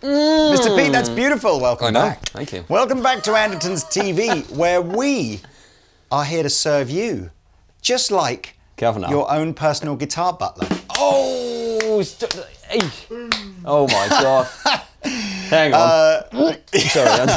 Mr. Pete, that's beautiful. Welcome back. Thank you. Welcome back to Andertons TV, where we are here to serve you, just like your own personal guitar butler. Oh, oh my God. Hang on. Sorry.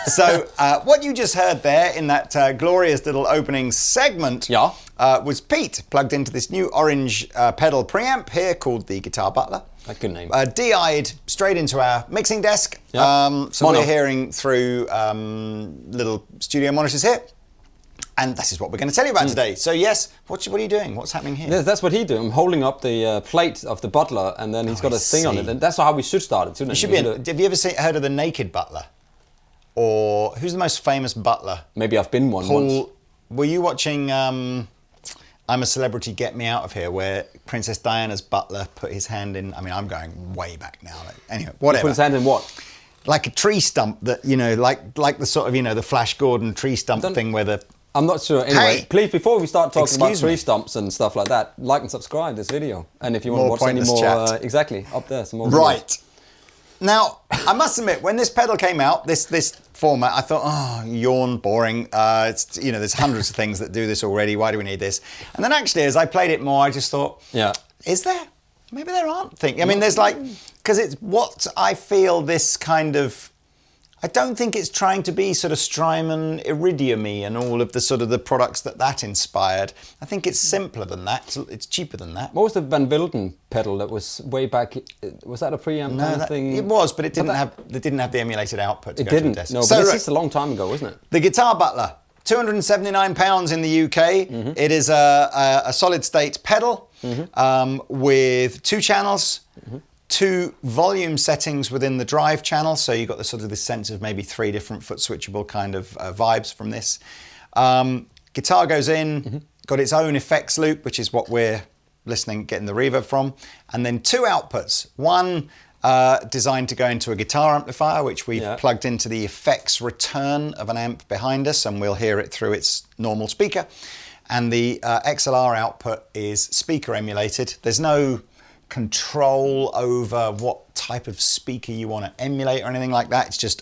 So, what you just heard there in that glorious little opening segment was Pete plugged into this new orange pedal preamp here called the Guitar Butler. A good name. DI'd straight into our mixing desk. Yep. So we're hearing through little studio monitors here. And this is what we're going to tell you about today. So yes, what are you doing? What's happening here? Yes, that's what he's doing. I'm holding up the plate of the Butler, and then he's got a thing on it. And that's how we should start it, shouldn't it? Have you ever heard of the Naked Butler? Or who's the most famous butler? Maybe I've been one once. Were you watching I'm a Celebrity, Get Me Out of Here, where Princess Diana's butler put his hand in? I mean, I'm going way back now. Anyway, whatever. Put his hand in what? Like a tree stump that, like the sort of, the Flash Gordon tree stump thing where the... I'm not sure. Anyway, hey, please, before we start talking about tree stumps and stuff like that, like and subscribe this video. And if you want to watch any more, exactly, up there, some more videos. Now, I must admit, when this pedal came out, this format, I thought, oh, yawn, boring. It's there's hundreds of things that do this already. Why do we need this? And then actually, as I played it more, I just thought, is there? Maybe there aren't things. I mean, there's because it's what I feel this kind of... I don't think it's trying to be sort of Strymon Iridium-y and all of the sort of the products that inspired. I think it's simpler than that. It's cheaper than that. What was the Van Wilden pedal that was way back? Was that a preamp kind of thing? It was, but it didn't have the emulated output to go to the desk. No, but this is a long time ago, isn't it? The Guitar Butler, £279 in the UK. It is a solid state pedal with 2 channels. 2 volume settings within the drive channel, so you've got the sort of this sense of maybe 3 different foot switchable kind of vibes from this. Guitar goes in, got its own effects loop, which is what we're getting the reverb from, and then 2 outputs. One designed to go into a guitar amplifier, which we've plugged into the effects return of an amp behind us, and we'll hear it through its normal speaker. And the XLR output is speaker emulated. There's no control over what type of speaker you want to emulate or anything like that. It's just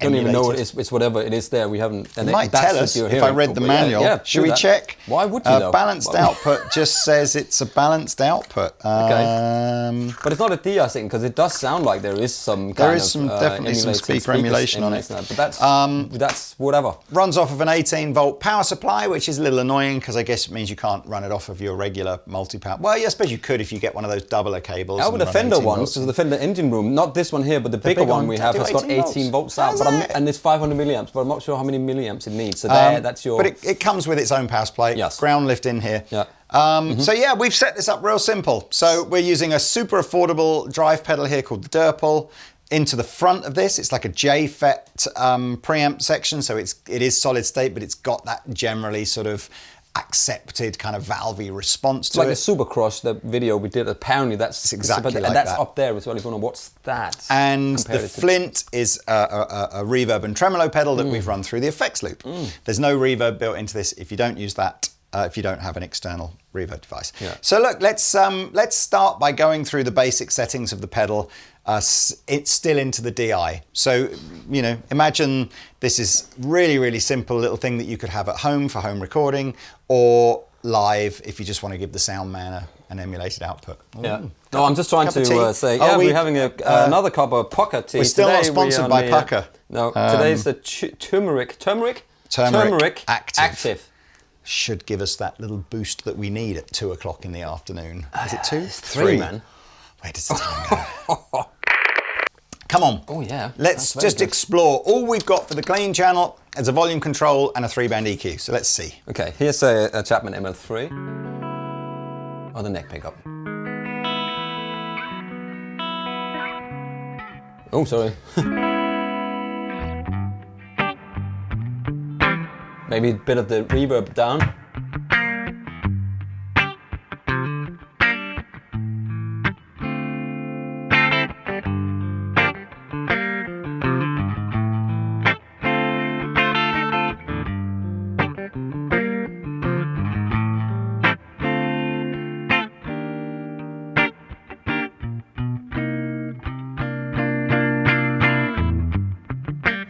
I don't even know it's whatever it is there. We haven't. It might tell us if I read the manual. Should we check? Why would you know? Balanced output just says it's a balanced output. Okay. But it's not a D, I think, because it does sound like there is some kind definitely some speaker emulation on it. But that's whatever. Runs off of an 18-volt power supply, which is a little annoying because I guess it means you can't run it off of your regular multi-power. Well, yeah, I suppose you could if you get one of those doubler cables. How about the Fender ones? So the Fender engine room, not this one here, but the bigger one we have has got 18 volts out. And it's 500 milliamps, but I'm not sure how many milliamps it needs. So that's your... But it comes with its own power supply. Yes. Ground lift in here. So yeah, we've set this up real simple. So we're using a super affordable drive pedal here called the Durple. Into the front of this, it's like a J-FET preamp section. So it is solid state, but it's got that generally sort of accepted kind of valvey response to it. Like a Supercross, the video we did, apparently that's exactly like that. And that's up there as well if you want to watch that. And the Flint is a reverb and tremolo pedal that we've run through the effects loop. There's no reverb built into this if you don't use that, if you don't have an external reverb device. So look, let's start by going through the basic settings of the pedal. It's still into the DI. So, imagine this is really, really simple little thing that you could have at home for home recording or live if you just want to give the sound man an emulated output. No, I'm just trying to say, we're having another cup of Pucker tea. We're still not sponsored by Pucker. No, today's the turmeric active. Should give us that little boost that we need at 2 o'clock in the afternoon. Is it 2? It's 3, man. Where does the time go? Come on. Oh, yeah. Let's just explore. All we've got for the clean channel is a volume control and a 3-band EQ. So let's see. Okay, here's a Chapman ML3. Oh, the neck pickup. Oh, sorry. Maybe a bit of the reverb down.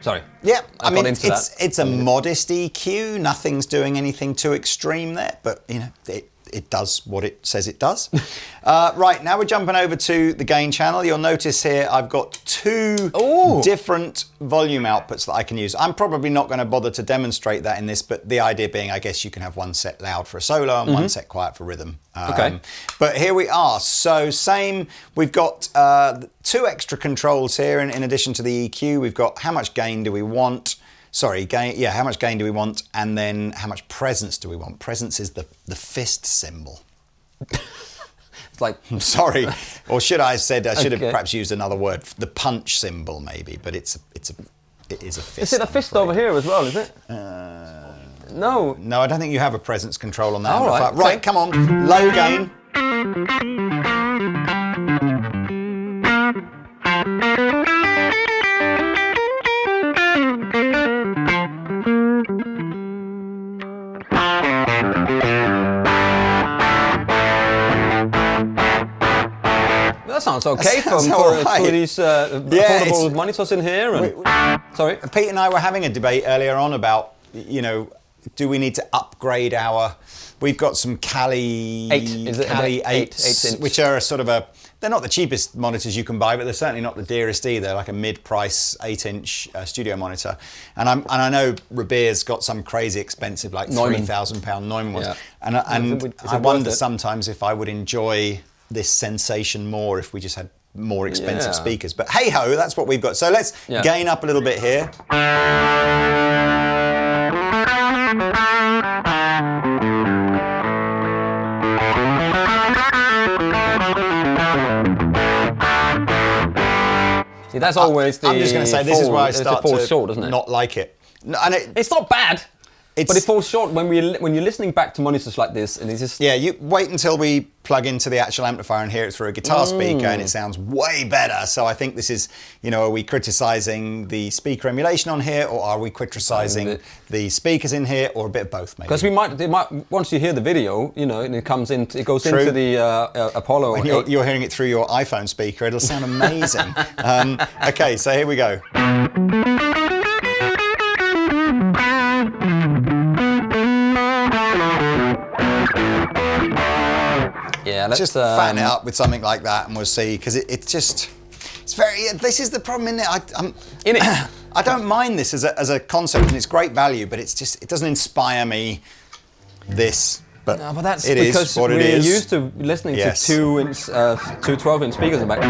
Sorry. Yeah, I mean, into it's a modest EQ. Nothing's doing anything too extreme there, but you know, it does what it says it does. Right, now we're jumping over to the gain channel. You'll notice here I've got two different volume outputs that I can use. I'm probably not going to bother to demonstrate that in this, but the idea being, I guess you can have one set loud for a solo and one set quiet for rhythm. Okay. But here we are. So same, we've got two extra controls here in addition to the EQ. We've got how much gain do we want? Sorry, gain. Yeah, how much gain do we want, and then how much presence do we want? Presence is the fist symbol. It's like, I'm sorry, or should I have said? I should have perhaps used another word. The punch symbol, maybe, but it is a fist. Is it a fist over here as well? Is it? No. No, I don't think you have a presence control on that. All right. Right, come on, low gain. That sounds okay for these affordable monitors in here. And, sorry, Pete and I were having a debate earlier on about, you know, do we need to upgrade our? We've got some Kali 8s, which are a sort of they're not the cheapest monitors you can buy, but they're certainly not the dearest either. Like a mid-price 8-inch studio monitor, and I know Rabeer's got some crazy expensive, like £3,000 Neumann ones, and I wonder sometimes if I would enjoy this sensation more if we just had more expensive speakers. But hey ho, that's what we've got. So let's gain up a little bit here. See, that's always I'm just going to say this is where I start to short, isn't it? Not like it. No, and it's not bad. But it falls short when you're listening back to monitors like this, and it's just you wait until we plug into the actual amplifier and hear it through a guitar speaker, and it sounds way better. So I think this is, you know, are we criticising the speaker emulation on here, or are we criticising the speakers in here, or a bit of both? Maybe because they might once you hear the video, you know, and it goes into the Apollo. When you're hearing it through your iPhone speaker, it'll sound amazing. Okay, so here we go. Yeah, let's just fatten it up with something like that, and we'll see. Because it's very. This is the problem, isn't it? I don't mind this as a concept, and it's great value, but it's just it doesn't inspire me. This, but no, but that's it because is what it we're is. used to listening to two 12-inch speakers in the back.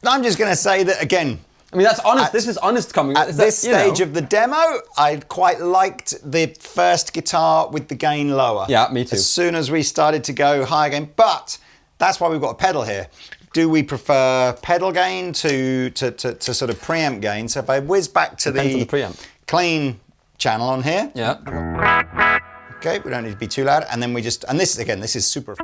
I'm just going to say that again. I mean, that's honest. This is honest coming. At this stage of the demo, I quite liked the first guitar with the gain lower. Yeah, me too. As soon as we started to go higher gain, but that's why we've got a pedal here. Do we prefer pedal gain to sort of preamp gain? So if I whiz back to the preamp clean channel on here. Yeah. Okay, we don't need to be too loud, and then we just this again. This is super.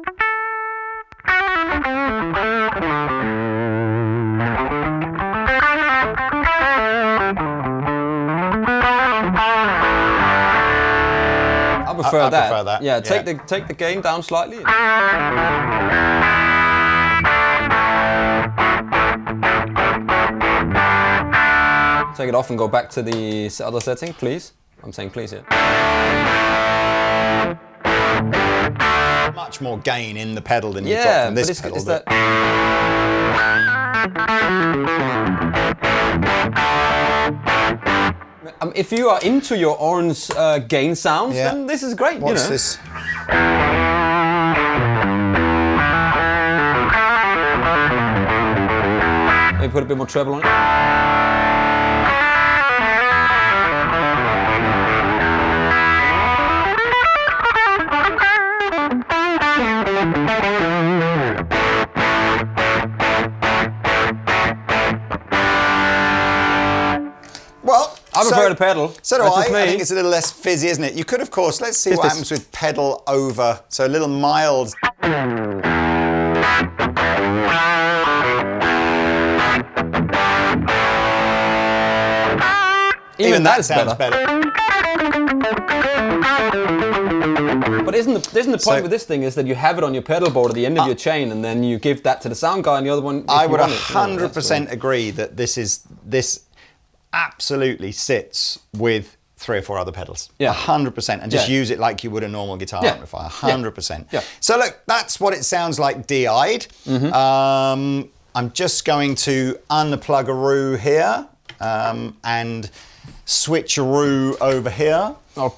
I prefer that. Yeah, take the gain down slightly. Take it off and go back to the other setting, please. I'm saying please here. Much more gain in the pedal than you've got from this pedal. If you are into your orange gain sounds, then this is great. What's this? Maybe put a bit more treble on it. I prefer the pedal. So do That's I. just me. I think it's a little less fizzy, isn't it? You could, of course, let's see what happens with pedal over. So a little mild. Even that sounds better. But isn't the point with this thing is that you have it on your pedal board at the end of your chain, and then you give that to the sound guy, and the other one. I would 100% agree that this absolutely sits with 3 or 4 other pedals. Yeah. 100%, and just use it like you would a normal guitar amplifier. 100%. Yeah. So look, that's what it sounds like DI'd. I'm just going to unplug a roux here and switch a roux over here. Oh,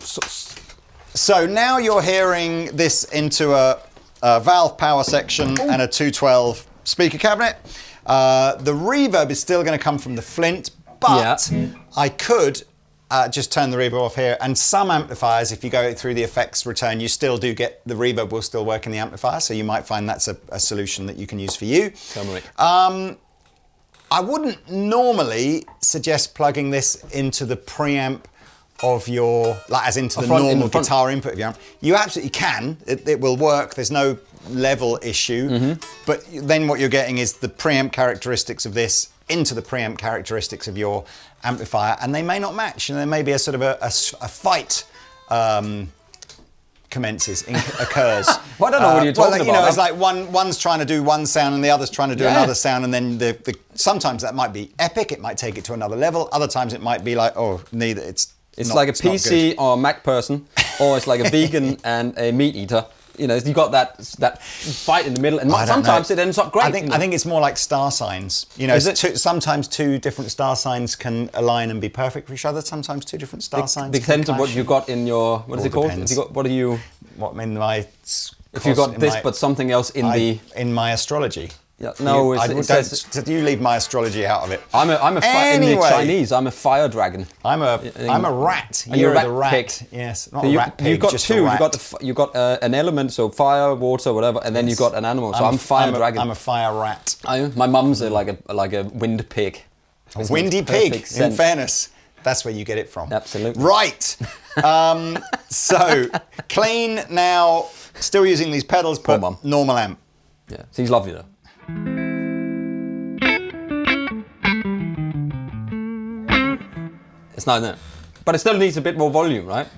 so now you're hearing this into a valve power section and a 212 speaker cabinet. The reverb is still going to come from the Flint, but I could just turn the reverb off here. And some amplifiers, if you go through the effects return, you still do get the reverb will still work in the amplifier. So you might find that's a solution that you can use for you. I wouldn't normally suggest plugging this into the preamp of your, like as into the normal guitar input of your amp. You absolutely can, it will work, there's no level issue, but then what you're getting is the preamp characteristics of this into the preamp characteristics of your amplifier, and they may not match, and there may be a sort of a fight occurs. Well, I don't know what you're talking about. You know, it's like one's trying to do one sound and the other's trying to do another sound, and then sometimes that might be epic, it might take it to another level, other times it might be like, oh, neither, it's like a PC or a Mac person, or it's like a vegan and a meat eater. You know, you got that fight in the middle, and sometimes it ends up great. I think it's more like star signs. You know, sometimes 2 different star signs can align and be perfect for each other. Sometimes 2 different star signs. Depends on what you got in your. What is it called? If you got, what are you? What in my? If you got this, but something else in my astrology. Yeah, no, you leave my astrology out of it. I'm a in the Chinese. I'm a fire dragon. I'm a rat. You're the rat. Pig. Yes, not a rat pig. You've got just 2. A rat. You've got an element, so fire, water, whatever, and then you've got an animal. So I'm fire dragon. I'm a fire rat. My mum's like a wind pig. A windy pig. In fairness, that's where you get it from. Absolutely. Right. So clean now. Still using these pedals, but normal amp. Yeah, she's lovely though. It's not, but it still needs a bit more volume, right?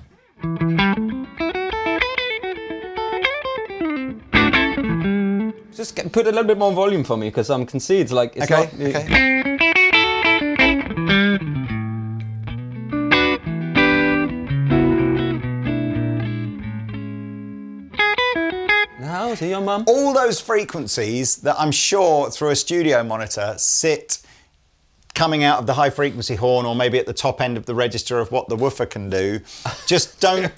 Just put a little bit more volume for me, because I can see it's like it's not. Okay. How's he, your mum? All those frequencies that I'm sure through a studio monitor sit coming out of the high frequency horn, or maybe at the top end of the register of what the woofer can do, just don't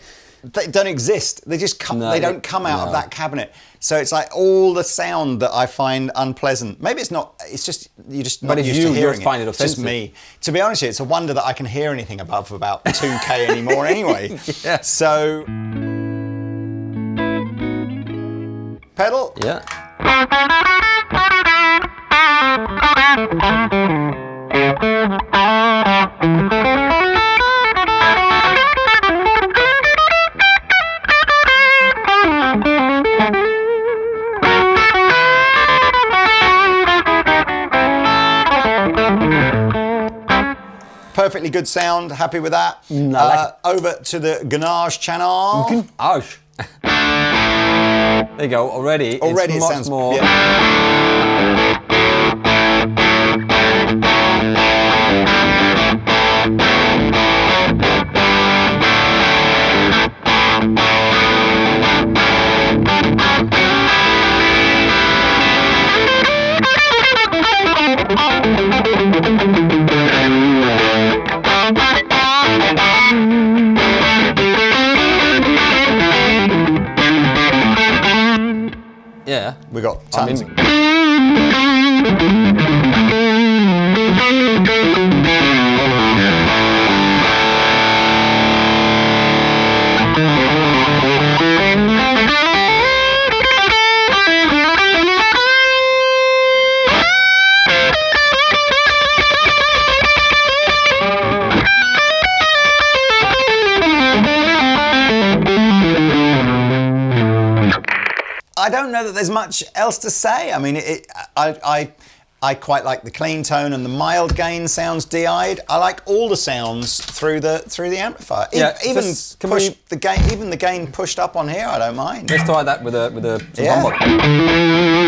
exist. They just come. They don't come out of that cabinet. So it's like all the sound that I find unpleasant. Maybe it's not. It's just you're just not used to hearing it. Find it It's offensive. just me. To be honest, it's a wonder that I can hear anything above about 2K anymore. Anyway. Yeah. So pedal. Yeah. Perfectly good sound. Happy with that. Over to the Ganache channel. Ganache. There you go. Already it much sounds more. Yeah. We got tons. I don't know that there's much else to say. I mean, I quite like the clean tone and the mild gain sounds DI'd. I like all the sounds through the amplifier. Yeah, Even the gain pushed up on here, I don't mind. Let's try that with some humbucker.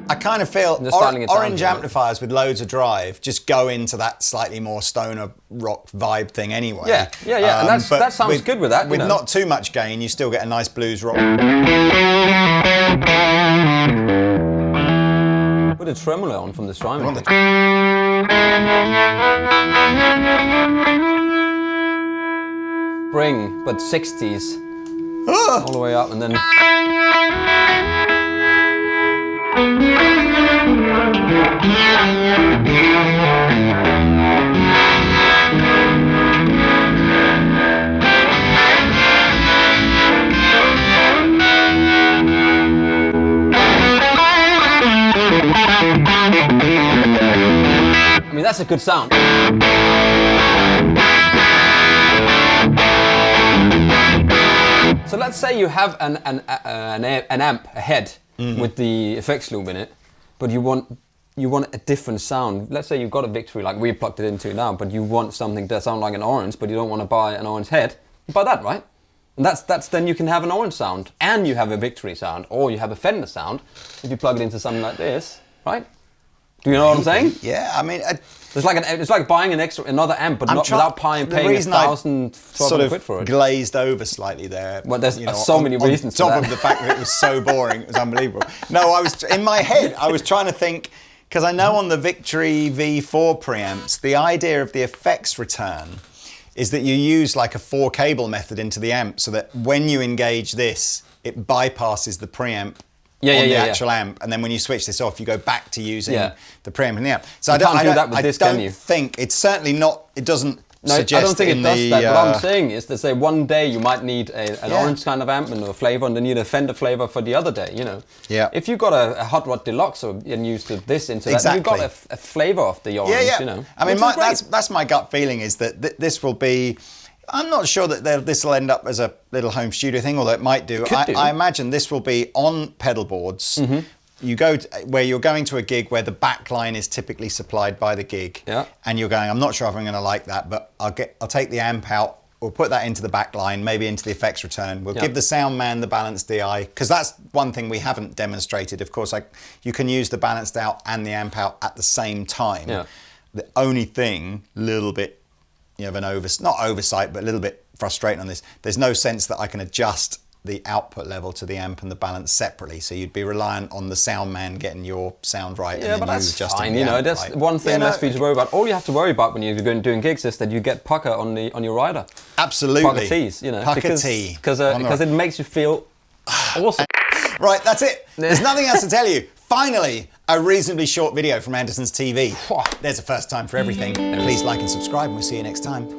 I kind of feel orange amplifiers with loads of drive just go into that slightly more stoner rock vibe thing anyway. Yeah. And that sounds good with that. With not too much gain, you still get a nice blues rock. Put a tremolo on from the Strymon. Spring, but 60s. All the way up and then... I mean, that's a good sound. So let's say you have an amp, a head, with the effects loop in it, but you want a different sound. Let's say you've got a Victory like we plugged it into now, but you want something that sounds like an orange, but you don't want to buy an orange head. You buy that, right? And that's then you can have an orange sound, and you have a Victory sound, or you have a Fender sound if you plug it into something like this, right? Do you know what I'm saying? Yeah, I mean, it's like buying another amp, but without paying $1,000, sort of quid for it. glazed over slightly there. Well, there's so many reasons. On top of the fact that it was so boring, it was unbelievable. No, I was in my head. I was trying to think because I know on the Victory V4 preamps, the idea of the effects return is that you use like a 4-cable method into the amp, so that when you engage this, it bypasses the preamp. On the actual amp, and then when you switch this off, you go back to using the preamp in the amp. So I don't do that with this, can you? think it's certainly not. It doesn't suggest. I don't think it does that. What I'm saying is that say one day you might need an orange kind of amp and a flavor, and then you need a Fender flavor for the other day. You know. Yeah. If you got a Hot Rod Deluxe and used this into that, you've got a flavor of the orange. You know. I mean, that's my gut feeling is that this will be. I'm not sure that this will end up as a little home studio thing, although it might do. I imagine this will be on pedal boards. You go where you're going to a gig where the back line is typically supplied by the gig, and you're going, I'm not sure if I'm going to like that, but I'll take the amp out. We'll put that into the back line, maybe into the effects return. We'll give the sound man the balanced DI, because that's one thing we haven't demonstrated. Of course, you can use the balanced out and the amp out at the same time. Yeah. The only thing, little bit, of an not oversight, but a little bit frustrating on this. There's no sense that I can adjust the output level to the amp and the balance separately. So you'd be reliant on the sound man getting your sound right. Yeah, and then but that's fine. That's right. one thing less for you to worry about. All you have to worry about when you're doing gigs is that you get pucker on your rider. Absolutely. Pucker T's, Pucker T. Because it makes you feel awesome. Right, that's it. There's nothing else to tell you. Finally, a reasonably short video from Andertons TV. There's a first time for everything. Please like and subscribe, and we'll see you next time.